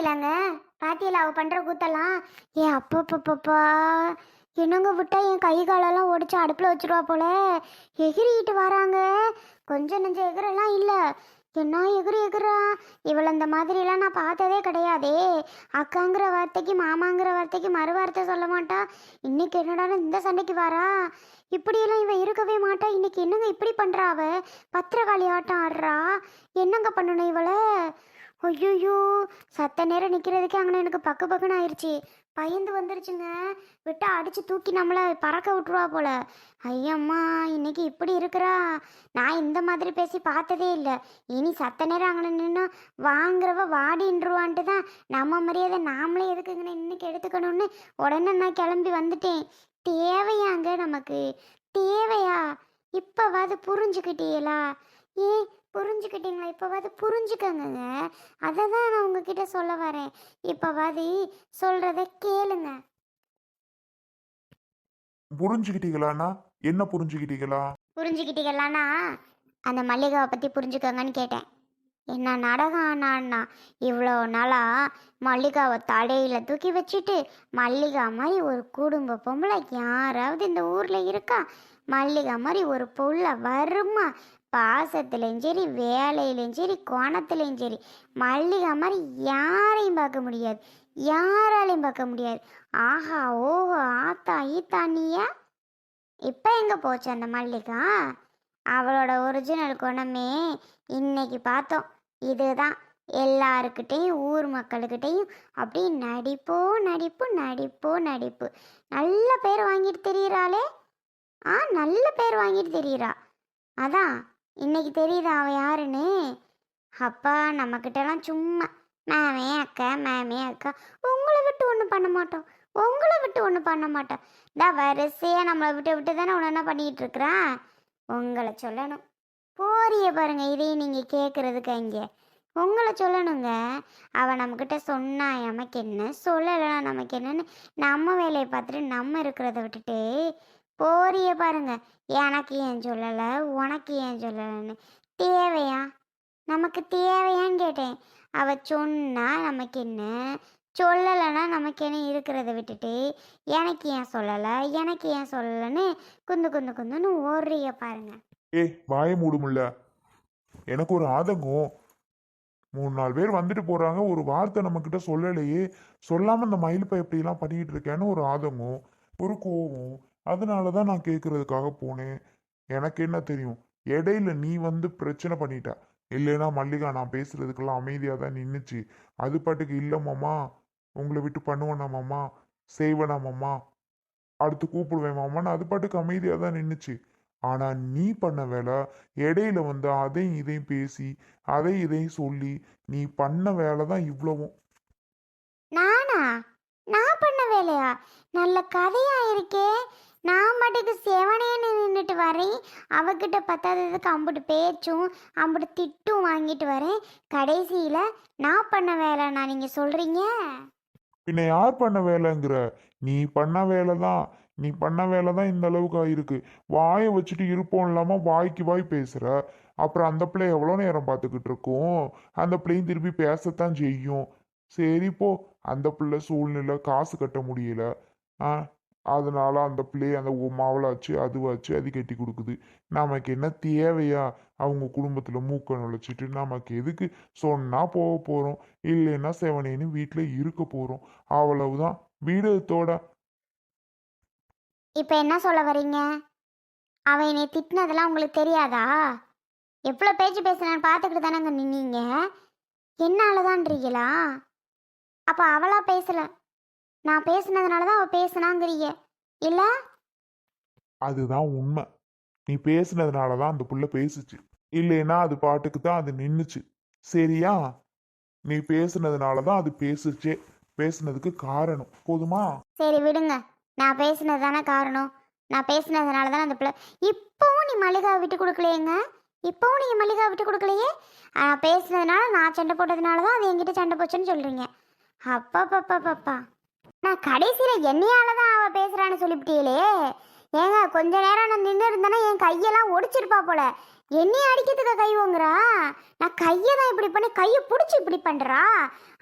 பாத்தீங்களாங்க? பாத்தீங்களா அவ பண்ற கூத்தெல்லாம்? ஏ அப்பப்பப்பப்பா! என்னங்க விட்டா என் கை காலெல்லாம் ஒடிச்சு அடுப்புல வச்சிருவா போல. எகிறிட்டு வராங்க. கொஞ்சம் நெஞ்ச எகிரெல்லாம் இல்ல. என்ன எகிறு எகுறா? இவள இந்த மாதிரிலாம் நான் பார்த்ததே கிடையாதே. அக்காங்கிற வார்த்தைக்கு மாமாங்கிற வார்த்தைக்கு மறு வார்த்தை சொல்ல மாட்டா. இன்னைக்கு என்னடான்னு இந்த சண்டைக்கு வாரா? இப்படியெல்லாம் இவ இருக்கவே மாட்டா. இன்னைக்கு என்னங்க இப்படி பண்றா அவ? பத்திரகாளி ஆட்டம் ஆடுறா. என்னங்க பண்ணணும் இவள? ஐயோ! சத்த நேரம் நிற்கிறதுக்கே அங்கே எனக்கு பக்கு பக்குன்னு ஆயிடுச்சு. பயந்து வந்துருச்சுங்க. விட்டா அடித்து தூக்கி நம்மளை பறக்க விட்டுருவா போல. ஐயம்மா இன்னைக்கு இப்படி இருக்கிறா. நான் இந்த மாதிரி பேசி பார்த்ததே இல்லை. இனி சத்த நேரம் அங்கே நின்று வாங்குறவ வாடின்றுவான்ட்டு தான் நம்ம மரியாதை நாமளே எதுக்குங்கன்னு இன்னைக்கு எடுத்துக்கணும்னு உடனே நான் கிளம்பி வந்துட்டேன். தேவையாங்க நமக்கு? தேவையா? இப்போவாது புரிஞ்சுக்கிட்டீங்களா? ஏன் புரிஞ்சுக்கிட்டீங்களா? இப்போவாது புரிஞ்சுக்கங்க. அதை தான் நான் உங்ககிட்ட சொல்ல வரேன். இப்போவாது சொல்கிறத கேளுங்க. புரிஞ்சுக்கிட்டீங்களாண்ணா? என்ன புரிஞ்சுக்கிட்டீங்களா? புரிஞ்சுக்கிட்டீங்களாண்ணா அந்த மல்லிகாவை பற்றி புரிஞ்சுக்கங்கன்னு கேட்டேன். என்ன நாடகம் ஆனா? இவ்வளோ நாளாக மல்லிகாவை தலையில் தூக்கி வச்சுட்டு மல்லிகா மாதிரி ஒரு குடும்ப பொம்பளை யாராவது இந்த ஊரில் இருக்கா? மல்லிகா மாதிரி ஒரு புள்ள வருமா? பாசத்துலேயும் சரி, வேலையிலையும் சரி, கோணத்துலேயும் சரி, மல்லிகா மாதிரி யாரையும் பார்க்க முடியாது. யாராலையும் பார்க்க முடியாது. ஆஹா ஓஹோ ஆத்தா ஈத்தா நீயா? இப்போ எங்கே போச்சு அந்த மல்லிகா? அவளோட ஒரிஜினல் குணமே இன்னைக்கு பார்த்தோம். இதுதான் எல்லாருக்கிட்டையும் ஊர் மக்களுக்கிட்டையும் அப்படி நடிப்போ நடிப்பு நடிப்போ நடிப்பு. நல்ல பேர் வாங்கிட்டு தெரியுறாளே. நல்ல பேர் வாங்கிட்டு தெரியுறா. அதான் இன்னைக்கு தெரியுதா அவன் யாருன்னு? அப்பா நம்மக்கிட்டலாம் சும்மா மேமே அக்கா மேமே அக்கா. உங்களை விட்டு ஒன்றும் பண்ண மாட்டோம். உங்களை விட்டு ஒன்றும் பண்ண மாட்டோம். வரிசையாக நம்மளை விட்டு விட்டு தானே ஒன்று என்ன பண்ணிகிட்டு இருக்கிறான். உங்களை சொல்லணும். போறிய பாருங்க இதையும் நீங்கள் கேட்குறதுக்கு இங்கே உங்களை சொல்லணுங்க. அவள் நம்மக்கிட்ட சொன்னா நமக்கு என்ன, சொல்லலைன்னா நமக்கு என்னன்னு நம்ம வேலையை பார்த்துட்டு நம்ம இருக்கிறத விட்டுட்டு போறிய பாருங்க. எனக்கு ஏன் சொல்லலை, உனக்கு ஏன் சொல்லலைன்னு. தேவையா? நமக்கு தேவையான்னு கேட்டேன். அவள் சொன்னா நமக்கு என்ன, சொல்லலைன்னா நமக்கு என்ன இருக்கிறத விட்டுட்டு எனக்கு ஏன் சொல்லலை, எனக்கு ஏன் சொல்லலைன்னு குந்து குந்து குந்துன்னு ஓடுறிய பாருங்க. வாய மூடுமுல்ல. எனக்கு ஒரு ஆதங்கம். 3-4 பேர் வந்துட்டு போறாங்க, ஒரு வார்த்தை நம்ம கிட்ட சொல்லலையே, சொல்லாம இந்த மயில்பை எப்படிலாம் பண்ணிட்டு இருக்கேன்னு ஒரு ஆதங்கம், ஒரு கோபம். அதனாலதான் நான் கேட்கறதுக்காக போனேன். எனக்கு என்ன தெரியும், இடையில நீ வந்து பிரச்சனை பண்ணிட்ட. இல்லைன்னா மல்லிகா நான் பேசுறதுக்கெல்லாம் அமைதியா தான் நின்னுச்சு. அது பாட்டுக்கு இல்ல மாமா, உங்களை விட்டு பண்ணுவேனா மாமா, செய்வேனா மாமா, அடுத்து கூப்பிடுவேன் மாமான்னு அது பாட்டுக்கு அமைதியா தான் நின்னுச்சு. ஆனா நீ பண்ண வேலை, இடையில வந்து அதையும் இதையும் பேசி அதை இதையும் சொல்லி நீ பண்ண வேலை தான் இவ்வளவும். நானா? நான் பண்ண வேலையா? நல்ல கதையா இருக்கே. நான் மட்டுக்கு செவனேன்னு நின்றுட்டு வரேன். அவகிட்ட பத்தாததுக்கு அம்புட்டு பேச்சும் அம்புட்டு திட்டும் வாங்கிட்டு வரேன். கடைசியில் நான் பண்ண வேலைண்ணா நீங்கள் சொல்கிறீங்க? பின்ன யார் பண்ண வேலைங்கிற? நீ பண்ண வேலை தான். நீ பண்ண வேலை தான் இந்த அளவுக்கு ஆயிருக்கு. வாயை வச்சுட்டு இருப்போம் இல்லாம வாய்க்கு வாய் பேசுற. அப்புறம் அந்த பிள்ளை எவ்வளோ நேரம் பார்த்துக்கிட்டு இருக்கும்? அந்த பிள்ளையும் திருப்பி பேசத்தான் செய்யும். சரி போ. அந்த பிள்ளை சூழ்நிலை காசு கட்ட முடியல. ஆ அதனால அந்த பிள்ளைய அந்த மாவளாச்சு அதுவாச்சு அது கட்டி கொடுக்குது. நமக்கு என்ன தேவையா? அவங்க குடும்பத்துல மூக்க நுழைச்சிட்டு நமக்கு எதுக்கு? சொன்னா போக போறோம், இல்லைன்னா செவனேன்னு வீட்டுல இருக்க போறோம். அவ்வளவுதான். வீடத்தோட. இப்போ என்ன சொல்ல வரீங்க? அவன் என்னை திட்டினதெல்லாம் உங்களுக்கு தெரியாதா? எவ்வளோ பேச்சு பேசுனான்னு பார்த்துக்கிட்டு தானேங்க நின்னீங்க. என்னாலதான்றீங்களா? அப்போ அவளா பேசலை, நான் பேசுனதுனால தான் அவள் பேசுனாங்கிறீங்க இல்லை? அதுதான் உண்மை. நீ பேசுனதுனாலதான் அந்த புள்ள பேசுச்சு. இல்லைன்னா அது பாட்டுக்கு தான் அது நின்னுச்சு. சரியா? நீ பேசுனதுனாலதான் அது பேசுச்சே. பேசுனதுக்கு காரணம் போதுமா? சரி விடுங்க. நான் பேசுனது தானே காரணம். நான் பேசுனதுனால தானே அந்த பிள்ளை. இப்போவும் நீ மல்லிகாவை விட்டு கொடுக்கலையேங்க. இப்போவும் நீங்கள் மல்லிகாவை விட்டு கொடுக்கலையே. பேசுனதுனால நான் சண்டை போட்டதுனால தான் அது என்கிட்ட சண்டை போச்சுன்னு சொல்கிறீங்க. அப்பா பாப்பா பாப்பா, நான் கடைசியில் என்னையால தான் அவள் பேசுகிறான்னு சொல்லிவிட்டீங்களே. ஏங்க கொஞ்ச நேரம் நான் நின்று இருந்தேன்னா என் கையெல்லாம் ஒடிச்சிருப்பா போல. என்னைய அடிக்கிறதுக்கு கை ஓங்குறா? நான் கையை தான் இப்படி பண்ணி கையை பிடிச்சி இப்படி பண்ணுறா.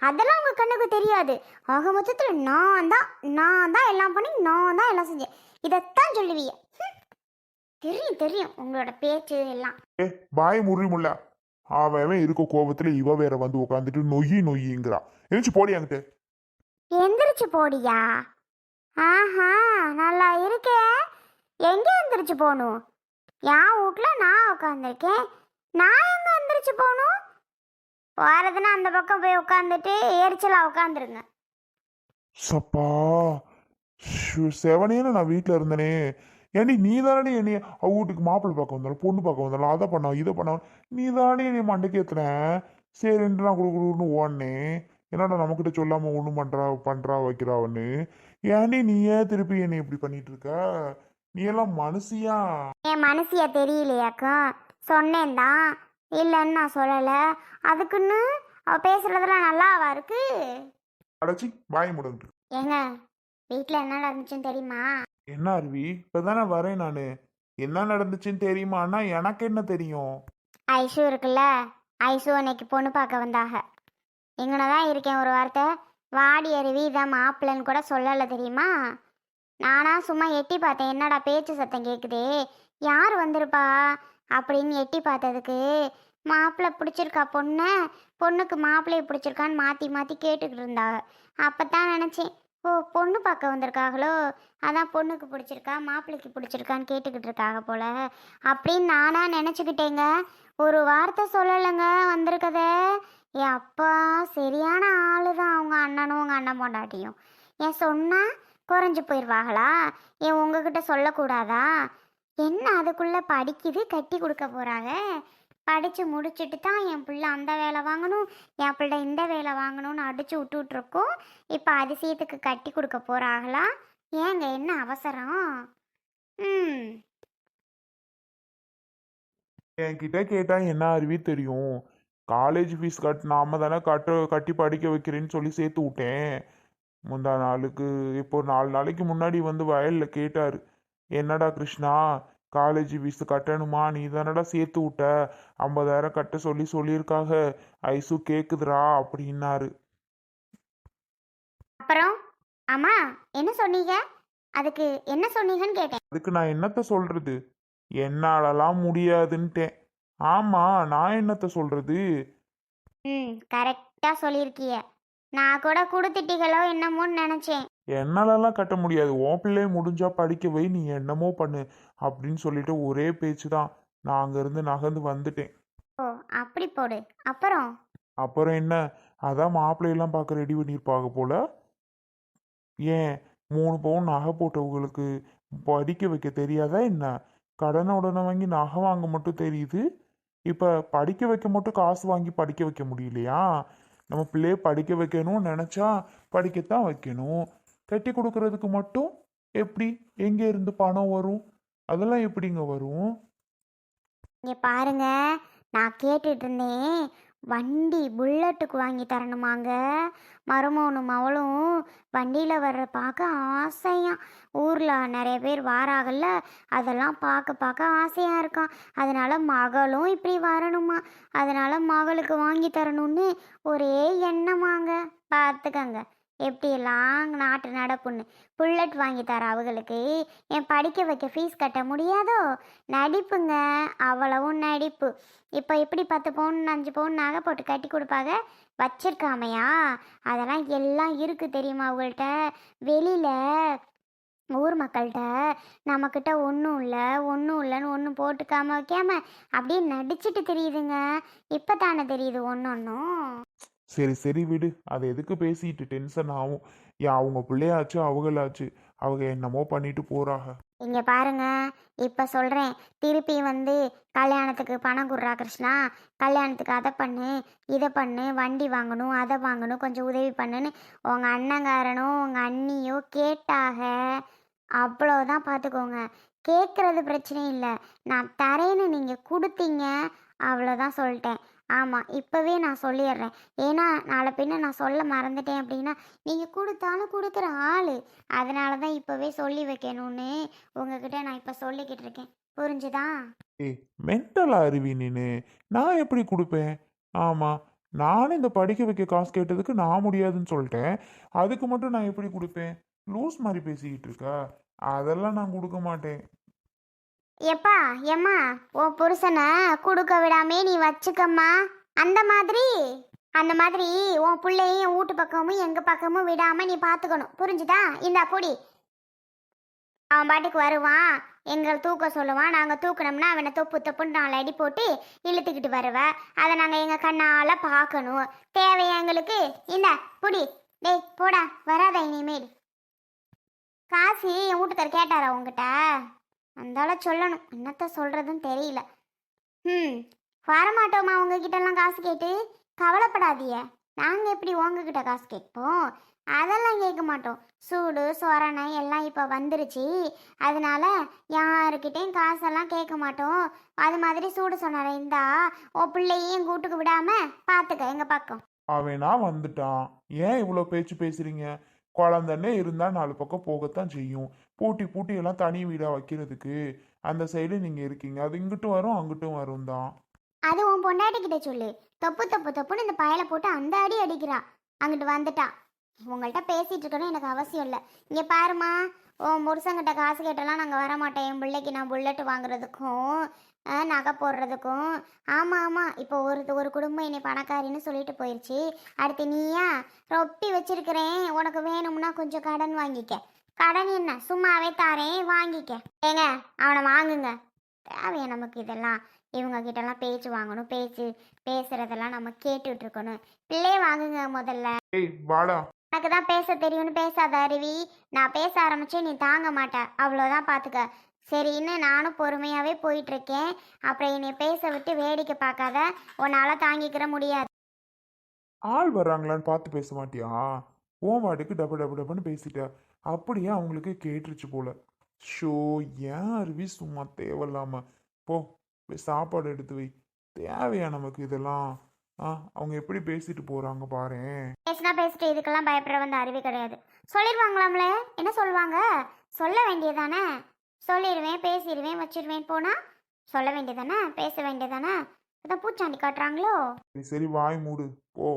அதெல்லாம் உங்கள் கண்ணுக்கு தெரியாது. ஆக மொத்தத்தில் நான் தான் எல்லாம் பண்ணி நான் தான் எல்லாம் செஞ்சேன். இதைத்தான் சொல்லுவீங்க. தெரியும் தெரியும் உங்களோட பேச்சு எல்லாம். ஏ பாய் முறிமுல்ல. அவன் இருக்க கோபத்துல இவ வேற வந்து உட்காந்துட்டு நொய்யிங்கிறா. எந்திரிச்சு போடி அங்கிட்டு. எந்திரிச்சு போடியா? ஆஹா, நல்லா இருக்கே. எங்க எந்திரிச்சு போகணும்? என் வீட்டில் நான் உட்காந்துருக்கேன். நான் எங்க எந்திரிச்சு போகணும்? போறதுன்னா அந்த பக்கம் போய் உட்காந்துட்டு எரிச்சலா உட்காந்துருங்க. சப்பா செவனேன்னு நான் வீட்டில் இருந்தனே. ஏன்டி நீ தானே என்னைய அவ வீட்டுக்கு மாப்பிள்ளை பார்க்க வந்தாலும் பொண்ணு பார்க்க வந்தாலும் அதை பண்ணா இதை பண்ண நீ தானே என்னை மண்டைக்கு ஏத்துன. சரின்ட்டு நான் குடுன்னு ஓடனேன். என்னடா நம்மக்கிட்ட சொல்லாம ஒன்றும் பண்றா வைக்கிறாவன்னு. ஏன்டி நீ ஏன் திருப்பி என்னை இப்படி பண்ணிட்டு இருக்க? நீ எல்லாம் மனுஷியா? என் மனசியா தெரியலையாக்கும்? சொன்னேன் தான், இல்லைன்னு நான் சொல்லலை. அதுக்குன்னு அவ பேசுறதெல்லாம் நல்லாவா இருக்கு? அடைச்சி வாய் முடங்கிட்டு. ஏங்க வீட்டில் என்ன நடந்துச்சுன்னு தெரியுமா? என்ன அருவி, இப்பதானே வரேன் நானு. என்ன நடந்துச்சுன்னு தெரியுமான்னா எனக்கு என்ன தெரியும்? ஐஷு இருக்குல்ல, ஐஷு அன்னைக்கு பொண்ணு பார்க்க வந்தாக. இங்கன தான் இருக்கேன் ஒரு வார்த்தை. வாடி அருவி இதான் மாப்பிள்ளைன்னு கூட சொல்லலை தெரியுமா? நானா சும்மா எட்டி பார்த்தேன். என்னடா பேச்சு சத்தம் கேட்குதே, யார் வந்திருப்பா அப்படின்னு எட்டி பார்த்ததுக்கு மாப்பிள்ளை பிடிச்சிருக்கா பொண்ணுக்கு மாப்பிள்ளையை பிடிச்சிருக்கான்னு மாற்றி மாற்றி கேட்டுக்கிட்டு இருந்தாங்க. அப்போ தான் நினச்சேன், ஓ பொண்ணு பார்க்க வந்திருக்காங்களோ, அதான் பொண்ணுக்கு பிடிச்சிருக்கா மாப்பிள்ளைக்கு பிடிச்சிருக்கான்னு கேட்டுக்கிட்டு இருக்காங்க போல அப்படின்னு நானாக நினச்சிக்கிட்டேங்க. ஒரு வார்த்தை சொல்லலைங்க வந்திருக்கதே. என் அப்பா சரியான ஆளு தான். அவங்க அண்ணனும் உங்கள் அண்ணன் பொண்டாட்டியும் ஏன் சொன்னால் குறைஞ்சி போயிடுவாங்களா? ஏன் உங்ககிட்ட சொல்லக்கூடாதா? என்ன அதுக்குள்ளே படிக்குது, கட்டி கொடுக்க போகிறாங்க. படித்து முடிச்சுட்டு தான் என் பிள்ளை அந்த வேலை வாங்கணும், என் பிள்ளை இந்த வேலை வாங்கணும்னு அடித்து விட்டுட்ருக்கோம். இப்போ அதிசயத்துக்கு கட்டி கொடுக்க போகிறாங்களா? ஏங்க என்ன அவசரம்? ம் என்கிட்ட கேட்டா என்ன அருவி தெரியும்? காலேஜ் ஃபீஸ் நாம தானே கட்டி படிக்க வைக்கிறேன்னு சொல்லி சேர்த்து விட்டேன். முந்தா நாளுக்கு இப்போ 4 நாளைக்கு முன்னாடி வந்து வயல்ல கேட்டாரு, என்னடா கிருஷ்ணா காலேஜ் ஃபீஸ் கட்டணுமா, நீ தானடா சேர்த்து விட்ட, 50,000 கட்ட சொல்லியிருக்காக, ஐசு கேக்குதுடா அப்படின்னாரு. அப்புறம் அம்மா என்ன சொன்னீங்க? அதுக்கு என்ன சொன்னீங்கன்னு கேட்டேன். அதுக்கு நான் என்னத்த சொல்றது? என்னாலலாம் முடியாதுன்ட்டேன். ஆமா, நான் என்னத்த சொல்றது? கரெக்டாக சொல்லியிருக்கிய. நான் கூட கொடுத்துட்டீங்களோ என்னமோன்னு நினச்சேன். என்னாலலாம் கட்ட முடியாது, உன் பிள்ளைய முடிஞ்சா படிக்க வை, நீ என்னமோ பண்ணு அப்படின்னு சொல்லிட்டு ஒரே பேச்சு தான். நான் அங்கேருந்து நகர்ந்து வந்துட்டேன். ஓ அப்படி போடு. அப்புறம் என்ன, அதான் மாப்பிள்ளையெல்லாம் பார்க்க ரெடி பண்ணியிருப்பாங்க போல. ஏன் 3 பவுன் நகை போட்டவங்களுக்கு படிக்க வைக்க தெரியாதா என்ன? கடனை உடனே வாங்கி நகை வாங்க மட்டும் தெரியுது, இப்போ படிக்க வைக்க மட்டும் காசு வாங்கி படிக்க வைக்க முடியலையா? நம்ம பிள்ளைய படிக்க வைக்கணும்னு நினச்சா படிக்கத்தான் வைக்கணும். கட்டி கொடுக்கறதுக்கு மட்டும் எப்படி, எங்கே இருந்து பணம் வரும்? அதெல்லாம் எப்படிங்க வரும்? இங்கே பாருங்க, நான் கேட்டுட்டு இருந்தேன். வண்டி புல்லட்டுக்கு வாங்கி தரணுமாங்க. மருமகனும் அவளும் வண்டியில் வர்ற பார்க்க ஆசையாக. ஊரில் நிறைய பேர் வாராகல்ல, அதெல்லாம் பார்க்க பார்க்க ஆசையாக இருக்கான். அதனால் மகளும் இப்படி வரணுமா, அதனால் மகளுக்கு வாங்கி தரணும்னு ஒரே எண்ணமாங்க. பார்த்துக்கங்க எப்படியெல்லாம் நாட்டு நடப்புன்னு. புல்லட் வாங்கி தர அவங்களுக்கு என் படிக்க வைக்க ஃபீஸ் கட்ட முடியாதோ? நடிப்புங்க, அவ்வளவும் நடிப்பு. இப்போ எப்படி 10 பவுன் 5 பவுன் நகை போட்டு கட்டி கொடுப்பாங்க, வச்சிருக்காமையா? அதெல்லாம் எல்லாம் இருக்குது தெரியுமா அவங்கள்ட்ட. வெளியில் ஊர் மக்கள்கிட்ட நம்மக்கிட்ட ஒன்றும் இல்லைன்னு ஒன்றும் போட்டுக்காம வைக்காம அப்படியே நடிச்சிட்டு தெரியுதுங்க. இப்போ தானே தெரியுது ஒன்றும். சரி சரி விடு, அதை எதுக்கு பேசிட்டு டென்ஷன் ஆகும்? ஏன் அவங்க பிள்ளையாச்சு அவங்களாச்சு, அவங்க என்னமோ பண்ணிட்டு போறாங்க. இங்கே பாருங்க, இப்போ சொல்கிறேன். திருப்பி வந்து கல்யாணத்துக்கு பணம் கொடுறா கிருஷ்ணா, கல்யாணத்துக்கு அதை பண்ணு இதை பண்ணு, வண்டி வாங்கணும் அதை வாங்கணும், கொஞ்சம் உதவி பண்ணுன்னு உங்கள் அண்ணங்காரனோ உங்கள் அண்ணியோ கேட்டாக, அவ்வளோதான் பார்த்துக்கோங்க. கேட்குறது பிரச்சனை இல்லை, நான் தரேன்னு நீங்கள் கொடுத்தீங்க, அவ்வளோதான் சொல்லிட்டேன். ஆமாம், இப்போவே நான் சொல்லிடுறேன். ஏன்னா நாளை பின்ன நான் சொல்ல மறந்துட்டேன் அப்படின்னா நீங்கள் கொடுத்தாலும் கொடுக்குற ஆள். அதனால தான் இப்போவே சொல்லி வைக்கணும்னு உங்ககிட்ட நான் இப்போ சொல்லிக்கிட்டு இருக்கேன். புரிஞ்சுதா? ஏய், மென்டலா அருவி நீனு. நான் எப்படி கொடுப்பேன்? ஆமா, நானும் இந்த படிக்க வைக்க காசு கேட்டதுக்கு நான் முடியாதுன்னு சொல்லிட்டேன். அதுக்கு மட்டும் நான் எப்படி கொடுப்பேன்? லூஸ் மாதிரி பேசிக்கிட்டு இருக்கா? அதெல்லாம் நான் கொடுக்க மாட்டேன். எப்பா ஏம்மா, உன் புருஷனை கொடுக்க விடாமே நீ வச்சுக்கம்மா. அந்த மாதிரி அந்த மாதிரி உன் பிள்ளையும் என் வீட்டு பக்கமும் எங்கள் பக்கமும் விடாமல் நீ பார்த்துக்கணும். புரிஞ்சுதா? இந்தா பொடி. அவன் பாட்டுக்கு வருவான், எங்களை தூக்க சொல்லுவான். நாங்கள் தூக்கணும்னா அவனை தொப்பு தொப்புன்னு 4 அடி போட்டு இழுத்துக்கிட்டு வருவேன். அதை நாங்கள் எங்கள் கண்ணால் பார்க்கணும். தேவையா எங்களுக்கு? இந்த புடி. டேய் போடா, வராத இனிமேல். காசு என் வீட்டுக்கார் கேட்டாரா உங்ககிட்ட? அந்தால சொல்லணும், என்னத்த சொல்கிறதுன்னு தெரியல. ம், வரமாட்டோமா உங்ககிட்டலாம் காசு கேட்டு? கவலைப்படாதீய, நாங்கள் எப்படி உங்ககிட்ட காசு கேட்போம்? அதெல்லாம் கேட்க மாட்டோம். சூடு சொரணை எல்லாம் இப்போ வந்துருச்சு. அதனால யாருக்கிட்டையும் காசெல்லாம் கேட்க மாட்டோம். அது மாதிரி சூடு சொரணை இருந்தா உன் பிள்ளையும் கூட்டுக்கு விடாம பார்த்துக்க எங்கள் பக்கம். அவனா வந்துட்டான், ஏன் இவ்வளோ பேச்சு பேசுறீங்க? குழந்தன்னே இருந்தா 4 பக்கம் போகத்தான் செய்யும். பூட்டி பூட்டி எல்லாம் தனி வீடா வைக்கிறதுக்கு அந்த சைடு நீங்க இருக்கீங்க. அது இங்கிட்டும் வரும் அங்கிட்டும் வரும் தான். அது உன் பொண்டாட்டிக்கிட்ட சொல்லு. தொப்பு தொப்பு தொப்புன்னு இந்த பயலை போட்டு அந்த அடி அடிக்கிறா. அங்கிட்டு வந்துட்டா. உங்கள்கிட்ட பேசிட்டு இருக்கணும் எனக்கு அவசியம் இல்லை. இங்கே பாருமா, உன் புருஷங்கிட்ட காசு கேட்டெல்லாம் நாங்கள் வரமாட்டோம். என் பிள்ளைக்கு நான் புல்லட்டு வாங்குறதுக்கும் நகை போடுறதுக்கும். ஆமாம் ஆமாம், இப்போ ஒரு குடும்பம் என்னை பணக்காரின்னு சொல்லிட்டு போயிடுச்சு. அடுத்து நீயா ரொப்பி வச்சிருக்கிறேன், உனக்கு வேணும்னா கொஞ்சம் கடன் வாங்கிக்க. கடன் என்ன, சும்மாவே தாரேன், வாங்கிக்க. ஏங்க அவனை வாங்குங்க. தேவையா நமக்கு இதெல்லாம்? இவங்க கிட்டலாம் பேச்சு வாங்கணும், பேசுறதெல்லாம் நம்ம கேட்டுட்டு இருக்கணும். பிள்ளையே வாங்குங்க முதல்ல. ஏய் வாடா. எனக்கு தான் பேச தெரியும்னு பேசாத அருவி. நான் பேச ஆரம்பிச்சே நீ தாங்க மாட்ட, அவ்வளோதான் பார்த்துக்க. சரின்னு நானும் பொறுமையாகவே போயிட்டுருக்கேன். அப்புறம் என்னை பேச விட்டு வேடிக்கை பார்க்காத, உன்னால் தாங்கிக்கிற முடியாது. ஆள் வர்றாங்களான்னு பார்த்து பேச மாட்டியா? ஓ வாட்டுக்கு டப டப டபன்னு பேசிட்ட. அப்படியே அவங்களுக்கு கேட்டுருச்சு போல. ஷோ, ஏன் அருவி சும்மா தேவையில்லாம. போ, போய் சாப்பாடு எடுத்து வை. தேவையா நமக்கு இதெல்லாம்? அவங்க எப்படி பேசிட்டு போறாங்க பாரேன். பேசினா பேசிட்டு இதுக்கெல்லாம் பயப்பட வந்த அருவி கிடையாது. சொல்லிடுவாங்களாம்ல, என்ன சொல்லுவாங்க? சொல்ல வேண்டியதானே. சொல்லிடுவேன், பேசிடுவேன், வச்சிடுவேன். போனா சொல்ல வேண்டியதானே, பேச வேண்டியதானே. இதான் பூச்சாண்டி காட்டுறாங்களோ. சரி சரி, வாய் மூடு போ.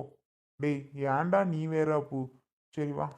டேய், ஏன்டா நீ வேற பூ? சரி வா.